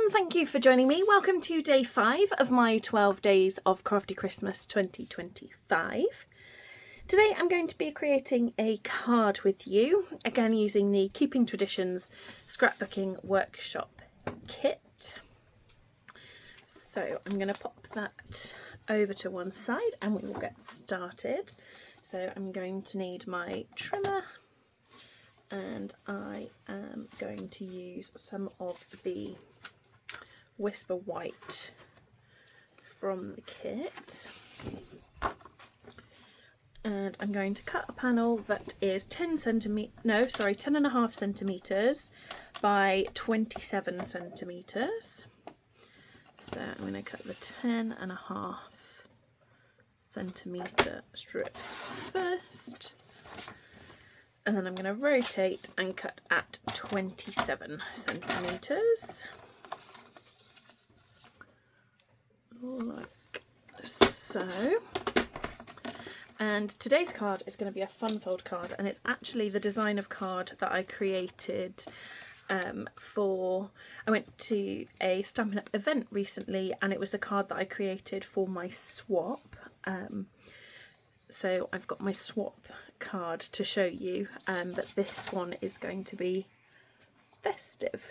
everyone, thank you for joining me. Welcome to day 5 of my 12 Days of Crafty Christmas 2025. Today I'm going to be creating a card with you, again using the Keeping Traditions Scrapbooking Workshop kit. So I'm going to pop that over to one side and we will get started. So I'm going to need my trimmer, and I am going to use some of the Whisper White from the kit, and I'm going to cut a panel that is 10.5 centimetres by 27 centimetres. So I'm going to cut the 10.5 centimetre strip first, and then I'm going to rotate and cut at 27 centimetres, like so. And today's card is going to be a fun fold card, and it's actually the design of card that I created I went to a Stampin' Up event recently, and it was the card that I created for my swap. So I've got my swap card to show you, but this one is going to be festive.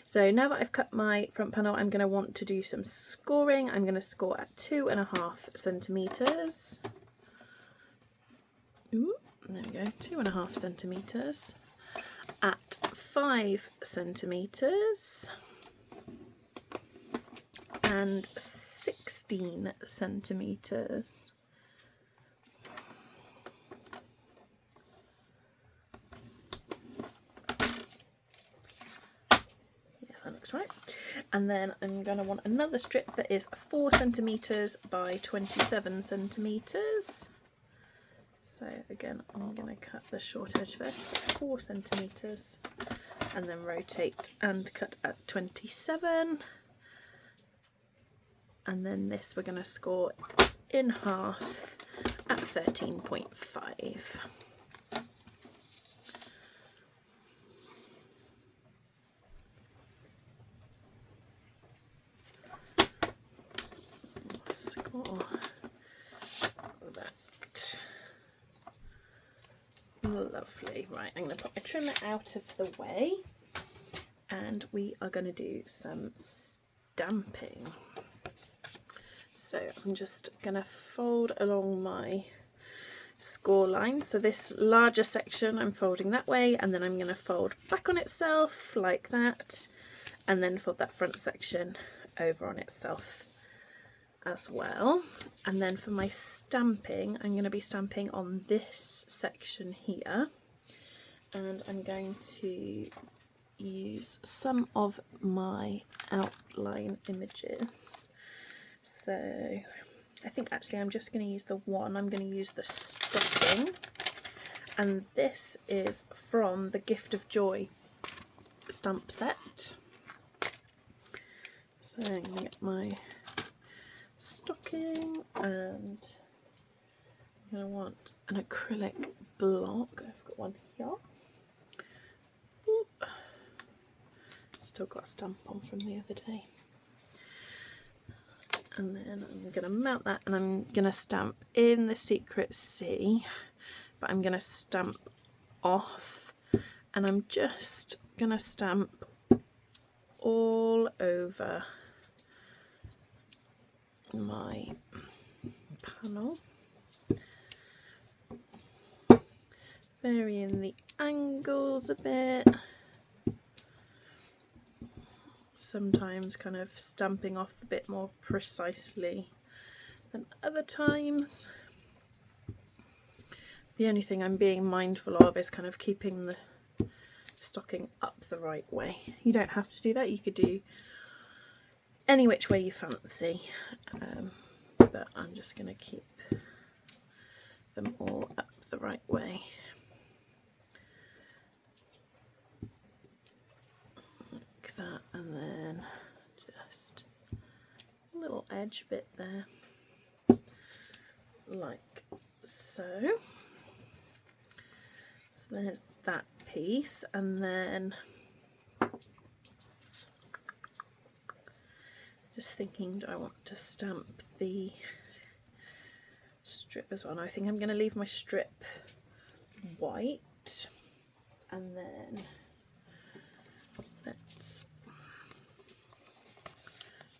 So now that I've cut my front panel, I'm going to want to do some scoring. I'm going to score at 2.5 centimetres. Ooh, there we go, 2.5 centimetres, at 5 centimetres, and 16 centimetres. Right, and then I'm going to want another strip that is 4 centimetres by 27 centimetres. So again, I'm going to cut the short edge first, 4 centimetres, and then rotate and cut at 27. And then this we're going to score in half at 13.5. That. Lovely. Right, I'm going to put my trimmer out of the way, and we are going to do some stamping. So I'm just going to fold along my score line. So this larger section I'm folding that way, and then I'm going to fold back on itself like that, and then fold that front section over on itself as well. And then for my stamping, I'm going to be stamping on this section here, and I'm going to use some of my outline images. So I think actually I'm just going to use the one. I'm going to use the stocking, and this is from the Gift of Joy stamp set. So I'm going to get my stocking, and I'm going to want an acrylic block. I've got one here. Ooh. Still got a stamp on from the other day. And then I'm going to mount that, and I'm going to stamp in the Secret C, but I'm going to stamp off, and I'm just going to stamp all over my panel, varying the angles a bit, sometimes kind of stamping off a bit more precisely than other times. The only thing I'm being mindful of is kind of keeping the stocking up the right way. You don't have to do that, you could do any which way you fancy, but I'm just going to keep them all up the right way. Like that, and then just a little edge bit there, like so. So there's that piece, and then just thinking, do I want to stamp the strip as well? No, I think I'm going to leave my strip white, and then let's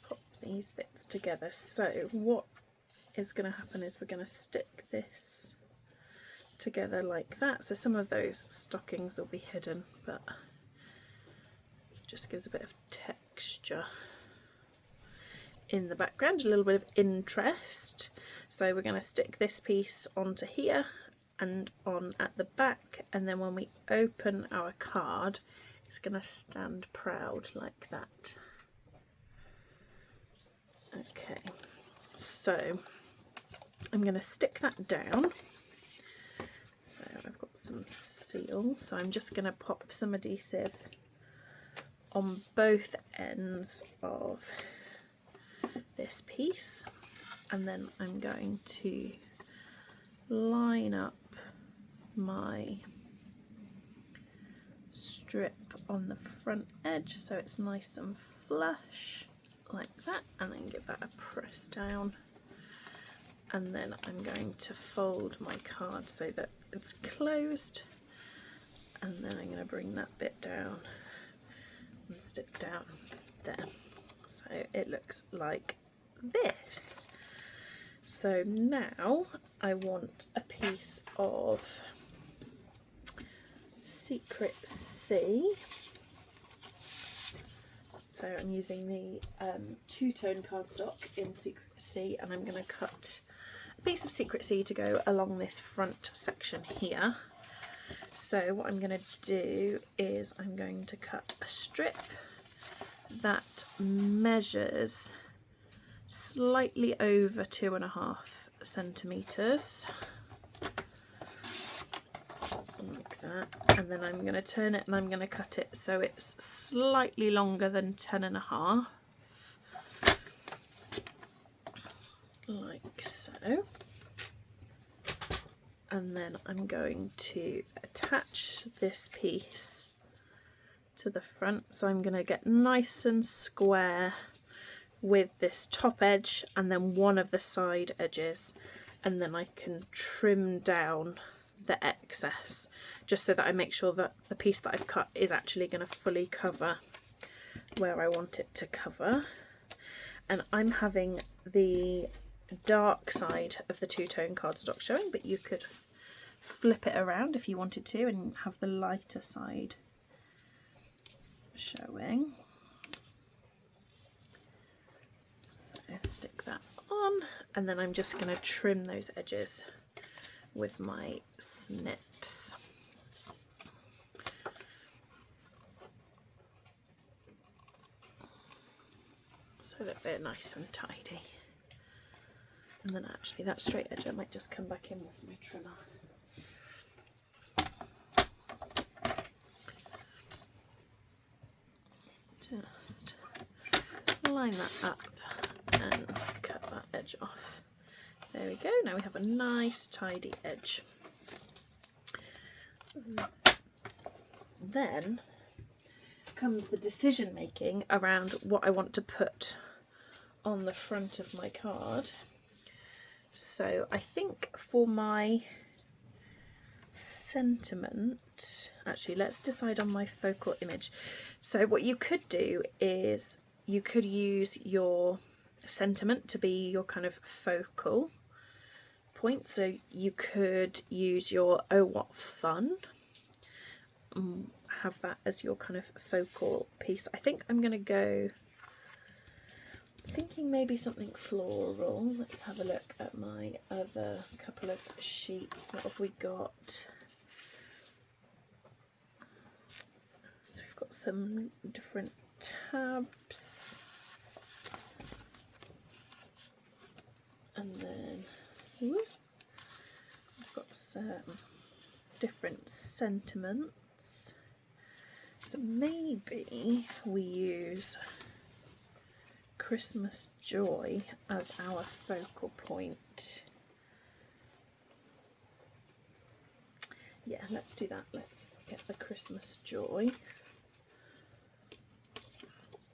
pop these bits together. So what is going to happen is we're going to stick this together like that. So some of those stockings will be hidden, but it just gives a bit of texture in the background, a little bit of interest. So we're going to stick this piece onto here and on at the back, and then when we open our card, it's going to stand proud like that. Okay, so I'm going to stick that down. So I've got some seal, so I'm just going to pop some adhesive on both ends of this piece, and then I'm going to line up my strip on the front edge so it's nice and flush like that, and then give that a press down, and then I'm going to fold my card so that it's closed, and then I'm going to bring that bit down and stick down there, so it looks like this. So now I want a piece of Secret C. So I'm using the two-tone cardstock in Secret C, and I'm going to cut a piece of Secret C to go along this front section here. So what I'm going to do is I'm going to cut a strip that measures slightly over 2.5 centimetres, like that, and then I'm going to turn it and I'm going to cut it so it's slightly longer than 10.5, like so, and then I'm going to attach this piece to the front, so I'm going to get nice and square with this top edge and then one of the side edges, and then I can trim down the excess just so that I make sure that the piece that I've cut is actually going to fully cover where I want it to cover. And I'm having the dark side of the two-tone cardstock showing, but you could flip it around if you wanted to and have the lighter side showing. Stick that on, and then I'm just going to trim those edges with my snips. So that they're nice and tidy. And then actually that straight edge I might just come back in with my trimmer. Just line that up and cut that edge off. There we go, now we have a nice tidy edge. Then comes the decision making around what I want to put on the front of my card. So I think for my sentiment, actually let's decide on my focal image. So what you could do is you could use your sentiment to be your kind of focal point. So you could use your "oh what fun," have that as your kind of focal piece. I think I'm going to go thinking maybe something floral. Let's have a look at my other couple of sheets. What have we got? So we've got some different tabs, and then I've got some different sentiments. So maybe we use Christmas joy as our focal point. Yeah, let's do that. Let's get the Christmas joy.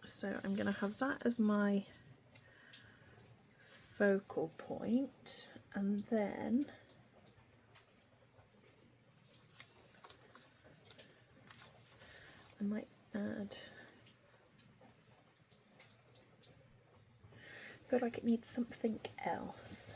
So I'm going to have that as my focal point, and then I might add, I feel like it needs something else.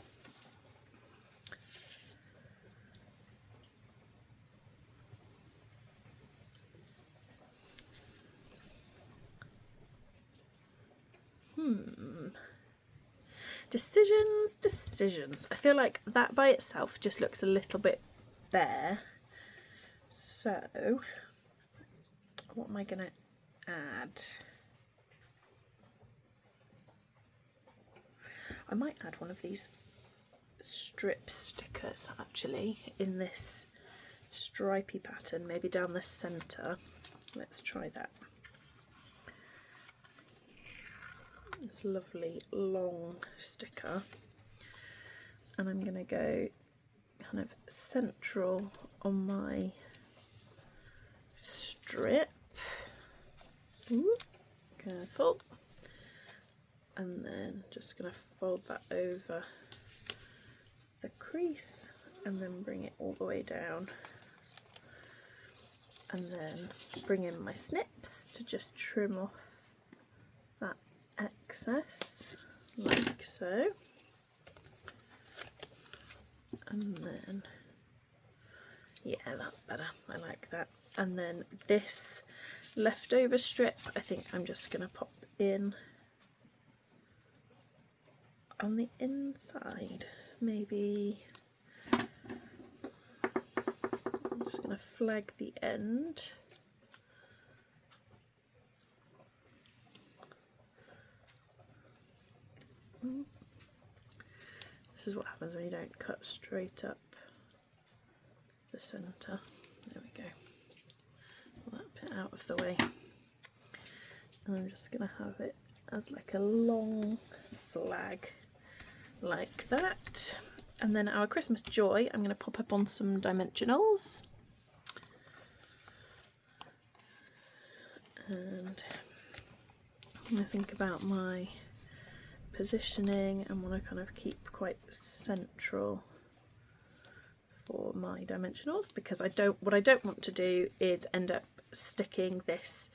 Decisions. I feel like that by itself just looks a little bit bare. So, what am I going to add? I might add one of these strip stickers actually in this stripy pattern, maybe down the centre. Let's try that. This lovely long sticker, and I'm going to go kind of central on my strip. Ooh, careful. And then just going to fold that over the crease and then bring it all the way down, and then bring in my snips to just trim off that excess like so, and then yeah, that's better, I like that. And then this leftover strip I think I'm just going to pop in on the inside, maybe. I'm just going to flag the end. This is what happens when you don't cut straight up the centre. There we go. Pull that bit out of the way. And I'm just going to have it as like a long flag like that. And then our Christmas joy, I'm going to pop up on some dimensionals. And I'm going to think about my positioning and want to kind of keep quite central for my dimensionals, because what I don't want to do is end up sticking this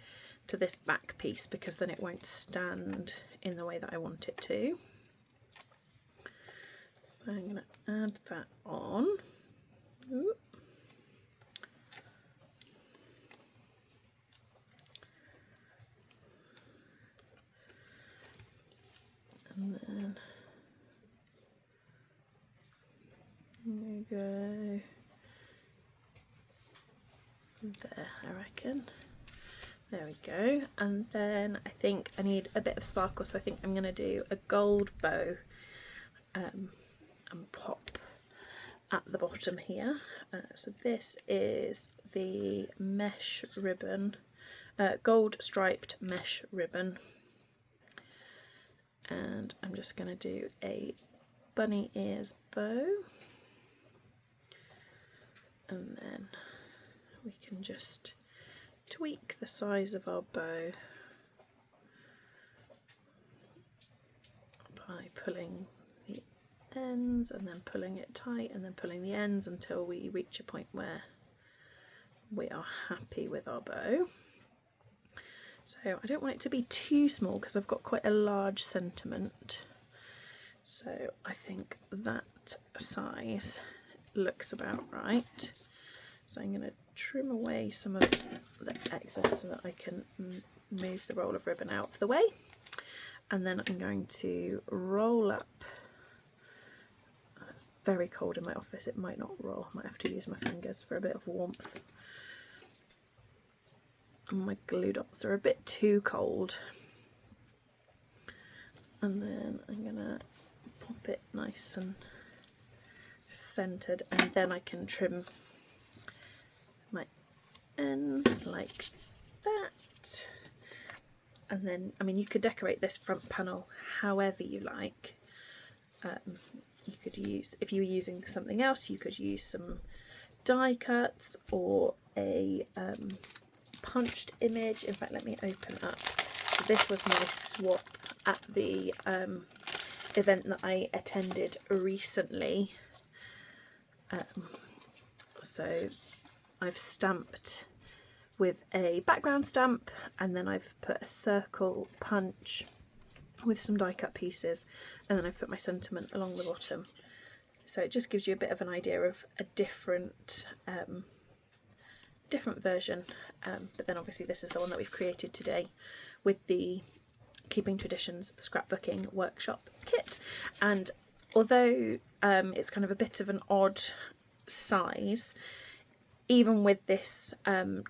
to this back piece, because then it won't stand in the way that I want it to. So I'm going to add that on. Ooh. And then there we go, there I reckon, there we go. And then I think I need a bit of sparkle, so I think I'm going to do a gold bow and pop at the bottom here. So this is the mesh ribbon, gold striped mesh ribbon. And I'm just going to do a bunny ears bow, and then we can just tweak the size of our bow by pulling the ends and then pulling it tight and then pulling the ends until we reach a point where we are happy with our bow. So I don't want it to be too small because I've got quite a large sentiment. So I think that size looks about right. So I'm going to trim away some of the excess so that I can move the roll of ribbon out of the way. And then I'm going to roll up. Oh, it's very cold in my office, it might not roll. I might have to use my fingers for a bit of warmth. And my glue dots are a bit too cold. And then I'm gonna pop it nice and centered, and then I can trim my ends like that. And then, I mean, you could decorate this front panel however you like. You could use, if you were using something else, you could use some die cuts or a punched image. In fact, let me open up. So this was my swap at the event that I attended recently. So I've stamped with a background stamp, and then I've put a circle punch with some die cut pieces, and then I've put my sentiment along the bottom. So it just gives you a bit of an idea of a different version, but then obviously this is the one that we've created today with the Keeping Traditions scrapbooking workshop kit. And although it's kind of a bit of an odd size, even with this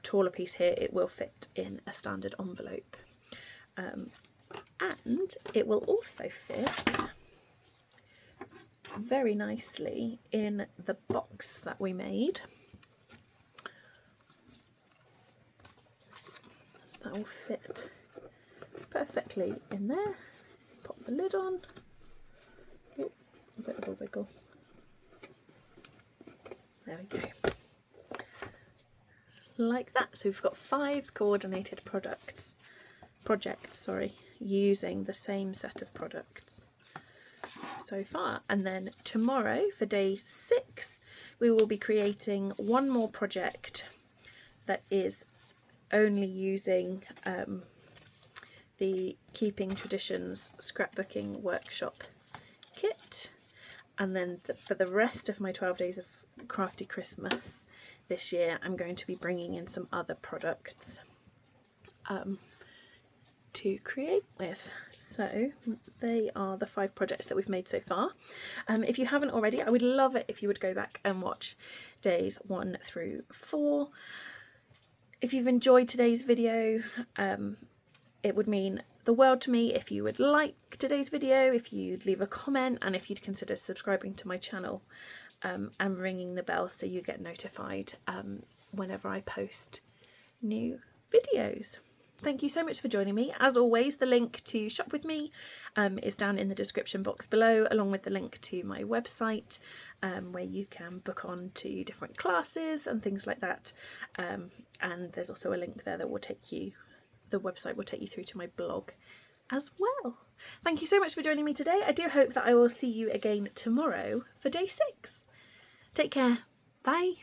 taller piece here, it will fit in a standard envelope, and it will also fit very nicely in the box that we made. So that will fit perfectly in there. Pop the lid on. Ooh, a bit of a wiggle. There we go. Like that. So we've got 5 coordinated projects, using the same set of products so far. And then tomorrow, for day 6, we will be creating one more project that is only using the Keeping Traditions scrapbooking workshop kit. And then for the rest of my 12 Days of Crafty Christmas this year, I'm going to be bringing in some other products to create with. So they are the 5 projects that we've made so far. If you haven't already, I would love it if you would go back and watch days 1 through 4. If you've enjoyed today's video, it would mean the world to me if you would like today's video, if you'd leave a comment, and if you'd consider subscribing to my channel and ringing the bell so you get notified whenever I post new videos. Thank you so much for joining me. As always, the link to shop with me is down in the description box below, along with the link to my website where you can book on to different classes and things like that. And there's also a link there that will take you, the website will take you through to my blog as well. Thank you so much for joining me today. I do hope that I will see you again tomorrow for day 6. Take care. Bye.